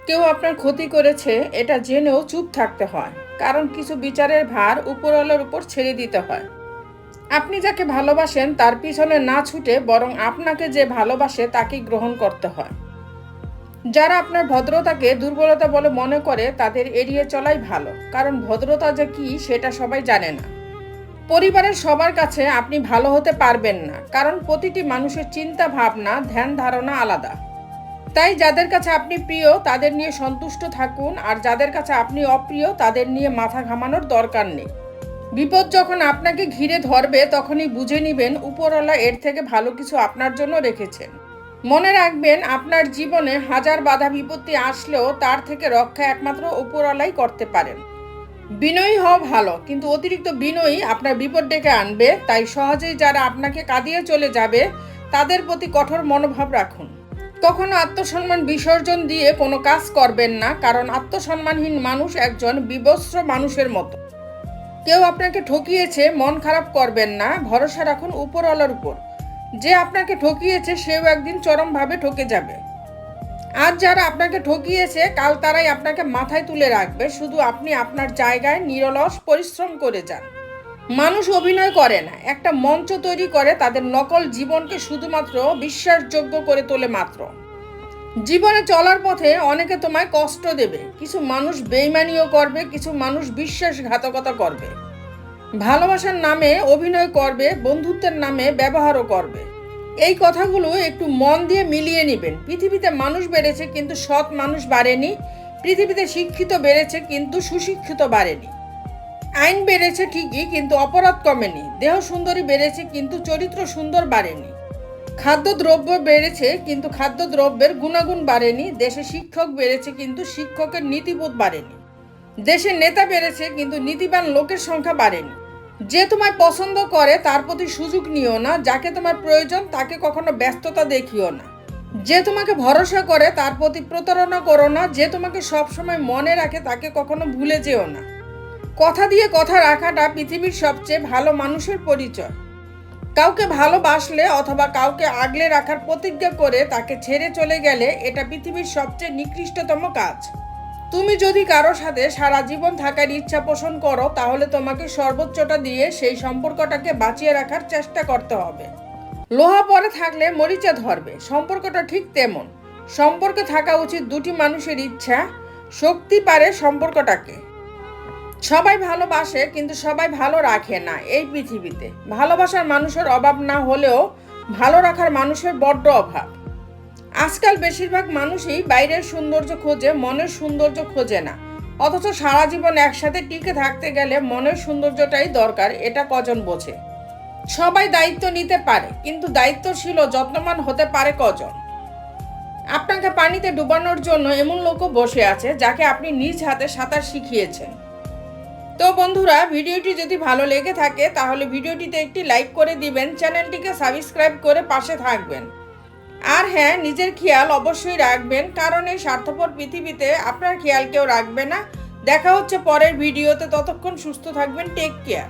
কেউ আপনার ক্ষতি করেছে এটা জেনেও চুপ থাকতে হয়, কারণ কিছু বিচারের ভার উপরওয়ালার উপর ছেড়ে দিতে হয়। আপনি যাকে ভালোবাসেন তার পিছনে না ছুটে বরং আপনাকে যে ভালোবাসে তাকেই গ্রহণ করতে হয়। যারা আপনার ভদ্রতাকে দুর্বলতা বলে মনে করে তাদের এড়িয়ে চলাই ভালো, কারণ ভদ্রতা যে কি সেটা সবাই জানে না। পরিবারের সবার কাছে আপনি ভালো হতে পারবেন না, কারণ প্রতিটি মানুষের চিন্তা ভাবনা ধ্যান ধারণা আলাদা। তাই যাদের কাছে আপনি প্রিয় তাদের নিয়ে সন্তুষ্ট থাকুন, আর যাদের কাছে আপনি অপ্রিয় তাদের নিয়ে মাথা ঘামানোর দরকার নেই। বিপদ যখন আপনাকে ঘিরে ধরবে তখনই বুঝে নেবেন উপরওয়ালা এর থেকে ভালো কিছু আপনার জন্য রেখেছেন। মনে রাখবেন, আপনার জীবনে হাজার বাধা বিপত্তি আসলেও তার থেকে রক্ষা একমাত্র উপরওয়ালাই করতে পারেন। বিনয়ী হওয়া ভালো, কিন্তু অতিরিক্ত বিনয়ী আপনার বিপদ ডেকে আনবে। তাই সহজেই যারা আপনাকে কাঁদিয়ে চলে যাবে তাদের প্রতি কঠোর মনোভাব রাখুন। কখনো আত্মসম্মান বিসর্জন দিয়ে কোনো কাজ করবেন না, কারণ আত্মসম্মানহীন মানুষ একজন বিবস্ত্র মানুষের মতো। কেউ আপনাকে ঠকিয়েছে, মন খারাপ করবেন না, ভরসা রাখুন উপরওয়ালার উপর। যে আপনাকে ঠকিয়েছে সেও একদিন চরমভাবে ঠকে যাবে। আজ যারা আপনাকে ঠকিয়েছে কাল তারাই আপনাকে মাথায় তুলে রাখবে, শুধু আপনি আপনার জায়গায় নিরলস পরিশ্রম করে যান। মানুষ অভিনয় করে না, একটা মঞ্চ তৈরি করে তাদের নকল জীবনকে শুধুমাত্র বিশ্বাসযোগ্য করে তোলে মাত্র। জীবনে চলার পথে অনেকে তোমায় কষ্ট দেবে, কিছু মানুষ বেইমানিও করবে, কিছু মানুষ বিশ্বাসঘাতকতা করবে। ভালোবাসার নামে অভিনয় করবে, বন্ধুত্বের নামে ব্যবহারও করবে। এই কথাগুলো একটু মন দিয়ে মিলিয়ে নেবেন। পৃথিবীতে মানুষ বেড়েছে কিন্তু সৎ মানুষ বাড়েনি। পৃথিবীতে শিক্ষিত বেড়েছে কিন্তু সুশিক্ষিত বাড়েনি। আইন বেড়েছে ঠিকই কিন্তু অপরাধ কমেনি। দেহ সুন্দরী বেড়েছে কিন্তু চরিত্র সুন্দর বাড়েনি। খাদ্যদ্রব্য বেড়েছে কিন্তু খাদ্যদ্রব্যের গুণাগুণ বাড়েনি। দেশে শিক্ষক বেড়েছে কিন্তু শিক্ষকের নীতিবোধ বাড়েনি। দেশে নেতা বেড়েছে কিন্তু নীতিবান লোকের সংখ্যা বাড়েনি। যে তোমায় পছন্দ করে তার প্রতি সুযোগ নিও না, যাকে তোমার প্রয়োজন তাকে কখনো ব্যস্ততা দেখিও না। যে তোমাকে ভরসা করে তার প্রতি প্রতারণা করো না, যে তোমাকে সবসময় মনে রাখে তাকে কখনো ভুলে যেও না। কথা দিয়ে কথা রাখাটা পৃথিবীর সবচেয়ে ভালো মানুষের পরিচয়। কাউকে ভালোবাসলে অথবা কাউকে আগলে রাখার প্রতিজ্ঞা করে তাকে ছেড়ে চলে গেলে এটা পৃথিবীর সবচেয়ে নিকৃষ্টতম কাজ। তুমি যদি কারো সাথে সারা জীবন থাকার ইচ্ছা পোষণ করো তাহলে তোমাকে সর্বোচ্চটা দিয়ে সেই সম্পর্কটাকে বাঁচিয়ে রাখার চেষ্টা করতে হবে। লোহা পরে থাকলে মরিচা ধরবে, সম্পর্কটা ঠিক তেমন। সম্পর্কে থাকা উচিত দুটি মানুষের ইচ্ছা, শক্তি পারে সম্পর্কটাকে। সবাই ভালোবাসে কিন্তু সবাই ভালো রাখে না এই পৃথিবীতে। ভালোবাসার মানুষের অভাব না হলেও ভালো রাখার মানুষের বড্ড অভাব। আজকাল বেশিরভাগ মানুষই বাইরের সৌন্দর্য খোঁজে, মনের সৌন্দর্য খোঁজে না। অথচ সারা জীবন একসাথে টিকে থাকতে গেলে মনের সৌন্দর্যটাই দরকার, এটা কজন বোঝে? সবাই দায়িত্ব নিতে পারে কিন্তু দায়িত্বশীল ও যত্নবান হতে পারে কজন? আপনাকে পানিতে ডুবানোর জন্য এমন লোকও বসে আছে যাকে আপনি নিজ হাতে সাঁতার শিখিয়েছেন। তো বন্ধুরা, ভিডিওটি যদি ভালো লেগে থাকে তাহলে ভিডিওটিতে একটি লাইক করে দিবেন, চ্যানেলটিকে সাবস্ক্রাইব করে পাশে থাকবেন। আর হ্যাঁ, নিজের খেয়াল অবশ্যই রাখবেন, কারণ এই স্বার্থপর পৃথিবীতে আপনার খেয়াল কেউ রাখবে না। দেখা হচ্ছে পরের ভিডিওতে, ততক্ষণ সুস্থ থাকবেন। Take care.